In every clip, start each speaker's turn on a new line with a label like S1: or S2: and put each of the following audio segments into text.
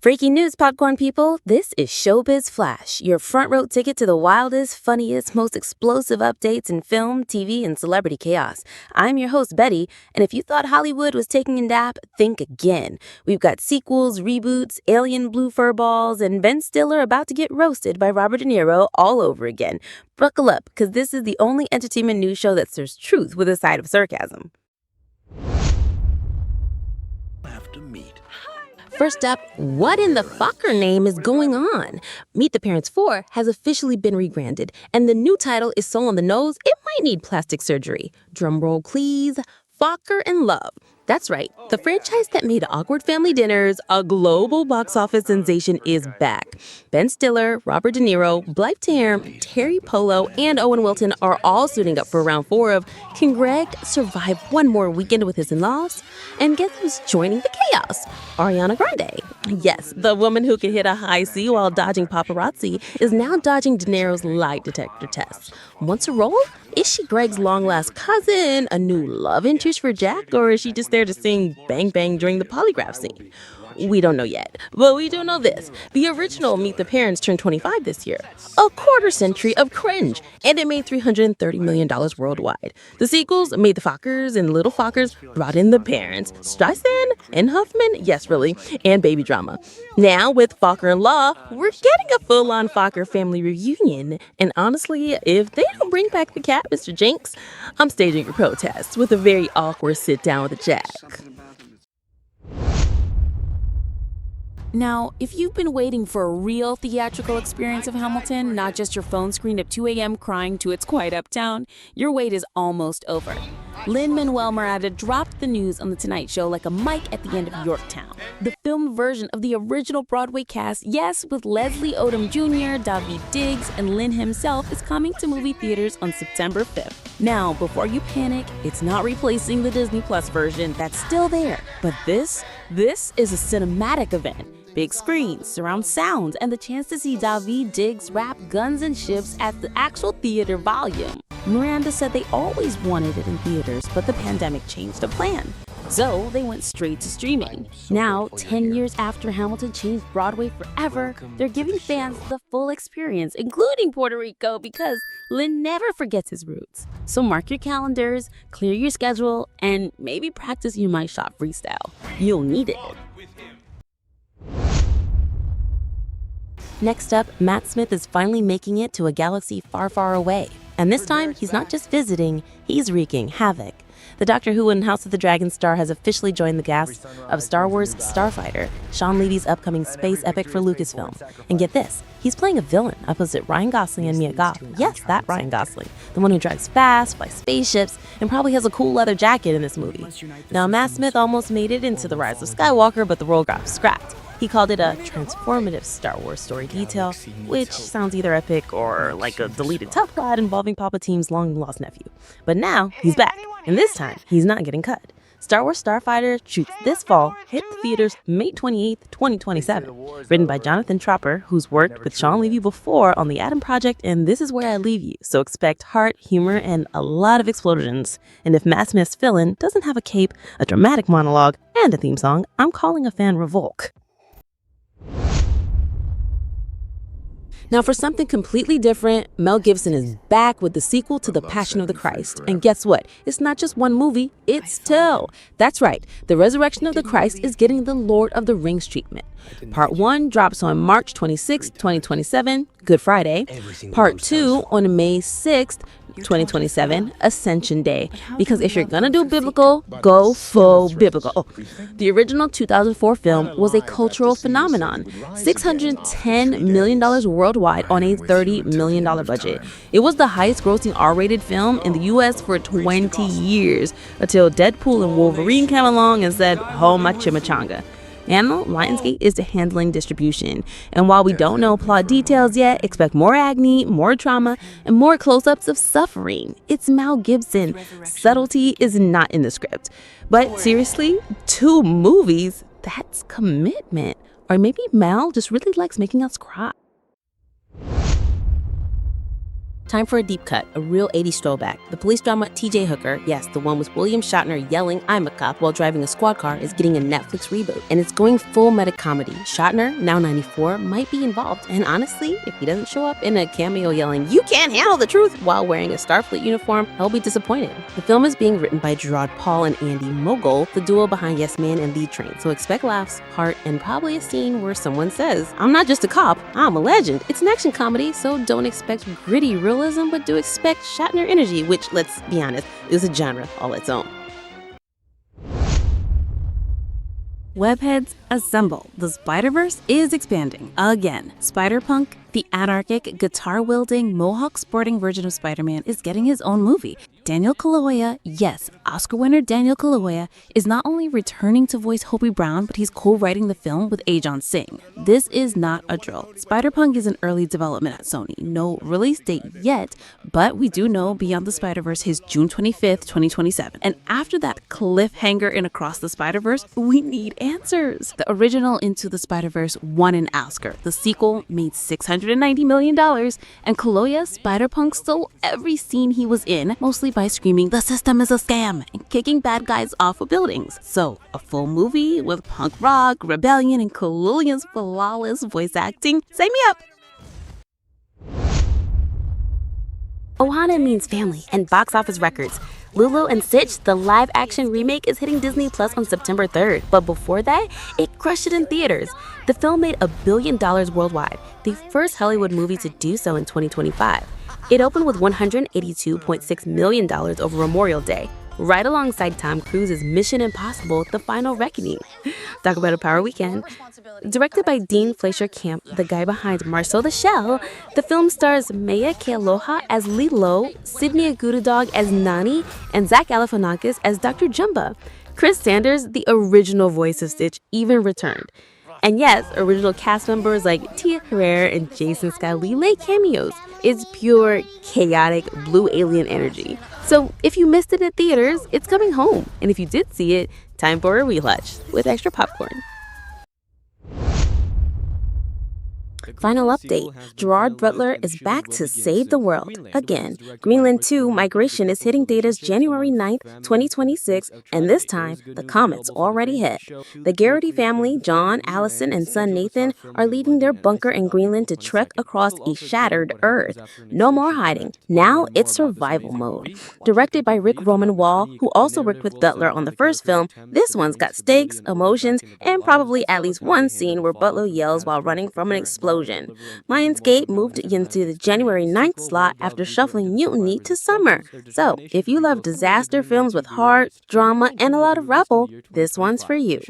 S1: Breaking news, popcorn people. This is Showbiz Flash, your front row ticket to the wildest, funniest, most explosive updates in film, TV, and celebrity chaos. I'm your host, Betty, and if you thought Hollywood was taking a nap, think again. We've got sequels, reboots, alien blue fur balls, and Ben Stiller about to get roasted by Robert De Niro all over again. Buckle up, because this is the only entertainment news show that serves truth with a side of sarcasm. First up, what in the fucker name is going on? Meet the Parents 4 has officially been rebranded, and the new title is so on the nose, it might need plastic surgery. Drumroll please, Focker and Love. That's right, the franchise that made Awkward Family Dinners a global box office sensation is back. Ben Stiller, Robert De Niro, Blythe Term, Terry Polo, and Owen Wilson are all suiting up for round 4 of Can Greg Survive One More Weekend with His In-Laws? And guess who's joining the chaos? Ariana Grande. Yes, the woman who can hit a high C while dodging paparazzi is now dodging De Niro's lie detector tests. Wants a role? Is she Greg's long-lost cousin, a new love interest for Jack, or is she just there to sing Bang Bang during the polygraph scene? We don't know yet, but we do know this. The original Meet the Parents turned 25 this year. A quarter century of cringe, and it made $330 million worldwide. The sequels made the Fockers and Little Fockers, brought in the parents, Streisand and Huffman, yes really, and baby drama. Now with Focker and Law, we're getting a full-on Focker family reunion. And honestly, if they don't bring back the cat, Mr. Jinx, I'm staging a protest with a very awkward sit-down with Jack.
S2: Now, if you've been waiting for a real theatrical experience of Hamilton, not just your phone screen at 2 a.m. crying to It's Quiet Uptown, your wait is almost over. Lin-Manuel dropped the news on The Tonight Show like a mic at the end of Yorktown. The film version of the original Broadway cast, yes, with Leslie Odom Jr., Daveed Diggs, and Lin himself, is coming to movie theaters on September 5th. Now, before you panic, it's not replacing the Disney Plus version that's still there. But this is a cinematic event. Big screens, surround sound, and the chance to see Daveed Diggs rap Guns and Ships at the actual theater volume. Miranda said they always wanted it in theaters, but the pandemic changed the plan. So they went straight to streaming. Now, 10 years after Hamilton changed Broadway forever, they're giving fans the full experience, including Puerto Rico, because Lin never forgets his roots. So mark your calendars, clear your schedule, and maybe practice your My Shot freestyle. You'll need it.
S1: Next up, Matt Smith is finally making it to a galaxy far, far away. And this time, he's not just visiting, he's wreaking havoc. The Doctor Who and House of the Dragon star has officially joined the cast of Star Wars Starfighter, Sean Levy's upcoming space epic for Lucasfilm. And get this, he's playing a villain opposite Ryan Gosling and Mia Goth. Yes, that Ryan Gosling, the one who drives fast, flies spaceships, and probably has a cool leather jacket in this movie. Now, Matt Smith almost made it into The Rise of Skywalker, but the role got scrapped. He called it a transformative Star Wars story detail, which sounds either epic or like a deleted tough plot involving Palpatine's long-lost nephew. But now, he's back, and this time, he's not getting cut. Star Wars Starfighter shoots this fall, hit the theaters May 28th, 2027. Written by Jonathan Tropper, who's worked with Sean Levy before on The Adam Project, and This Is Where I Leave You, so expect heart, humor, and a lot of explosions. And if Matt Smith's villain doesn't have a cape, a dramatic monologue, and a theme song, I'm calling a fan revolt. Now, for something completely different, Mel Gibson is back with the sequel to The Passion of the Christ. And guess what? It's not just one movie, it's two. That's right, The Resurrection of the Christ is getting the Lord of the Rings treatment. Part 1 drops on March 26, 2027, Good Friday. Part 2 on May 6th, 2027, Ascension Day. Because if you're gonna do biblical, go full biblical. Oh, the original 2004 film was a cultural phenomenon. $610 million worldwide on a $30 million budget. It was the highest grossing R-rated film in the US for 20 years, until Deadpool and Wolverine came along and said, "Oh my chimichanga." And Lionsgate is handling distribution. And while we don't know plot details yet, expect more agony, more trauma, and more close-ups of suffering. It's Mel Gibson. Subtlety is not in the script. But seriously, 2 movies? That's commitment. Or maybe Mel just really likes making us cry. Time for a deep cut, a real 80s throwback. The police drama TJ Hooker, yes, the one with William Shatner yelling, "I'm a cop," while driving a squad car, is getting a Netflix reboot. And it's going full meta comedy. Shatner, now 94, might be involved. And honestly, if he doesn't show up in a cameo yelling, "You can't handle the truth," while wearing a Starfleet uniform, he'll be disappointed. The film is being written by Gerard Paul and Andy Mogul, the duo behind Yes Man and Lead Train. So expect laughs, heart, and probably a scene where someone says, "I'm not just a cop, I'm a legend." It's an action comedy, so don't expect gritty realism, but do expect Shatner energy, which, let's be honest, is a genre all its own.
S2: Webheads, assemble. The Spider-Verse is expanding again. Spider-Punk, the anarchic, guitar-wielding, mohawk-sporting version of Spider-Man, is getting his own movie. Daniel Kaluuya, yes, Oscar winner Daniel Kaluuya, is not only returning to voice Hobie Brown, but he's co-writing the film with Ajon Singh. This is not a drill. Spider-Punk is in early development at Sony. No release date yet, but we do know Beyond the Spider-Verse is June 25th, 2027. And after that cliffhanger in Across the Spider-Verse, we need answers. The original Into the Spider-Verse won an Oscar. The sequel made $690 million, and Kaluuya, Spider-Punk, stole every scene he was in, mostly by screaming, "The system is a scam," and kicking bad guys off of buildings. So, a full movie with punk rock, rebellion, and Kaluuya's flawless voice acting? Sign me up!
S1: Ohana means family and box office records. Lilo and Stitch, the live-action remake, is hitting Disney Plus on September 3rd. But before that, it crushed it in theaters. The film made $1 billion worldwide, the first Hollywood movie to do so in 2025. It opened with $182.6 million over Memorial Day, right alongside Tom Cruise's Mission Impossible: The Final Reckoning. Talk about a power weekend. Directed by Dean Fleischer Camp, the guy behind Marcel the Shell, the film stars Maya Kealoha as Lilo, Sydney Agudadog as Nani, and Zach Galifianakis as Dr. Jumba. Chris Sanders, the original voice of Stitch, even returned. And yes, original cast members like Tia Herrera and Jason Scott Lee lay cameos. It's pure, chaotic, blue alien energy. So if you missed it at theaters, it's coming home. And if you did see it, time for a rewatch with extra popcorn. Final update, Gerard Butler is back to save the world again. Greenland 2 Migration is hitting theaters January 9th, 2026, and this time, the comet's already hit. The Garrity family, John, Allison, and son Nathan, are leaving their bunker in Greenland to trek across a shattered Earth. No more hiding. Now it's survival mode. Directed by Rick Roman Wall, who also worked with Butler on the first film, this one's got stakes, emotions, and probably at least one scene where Butler yells while running from an explosion. Lionsgate moved into the January 9th slot after shuffling Mutiny to summer. So, if you love disaster films with heart, drama, and a lot of rubble, this one's for you.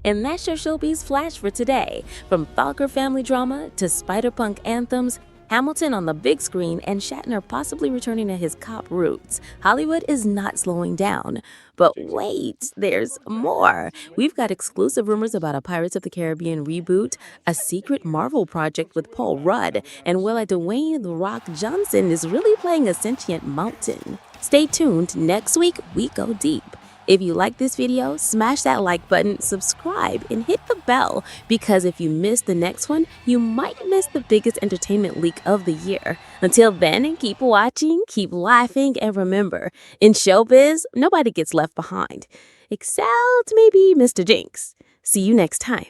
S1: And that's your Showbiz Flash for today. From Falker family drama to Spider-Punk anthems, Hamilton on the big screen, and Shatner possibly returning to his cop roots, Hollywood is not slowing down. But wait, there's more. We've got exclusive rumors about a Pirates of the Caribbean reboot, a secret Marvel project with Paul Rudd, and Willa Dwayne "The Rock" Johnson is really playing a sentient mountain. Stay tuned. Next week, we go deep. If you like this video, smash that like button, subscribe, and hit the bell, because if you miss the next one, you might miss the biggest entertainment leak of the year. Until then, keep watching, keep laughing, and remember, in showbiz, nobody gets left behind. Except maybe Mr. Jinx. See you next time.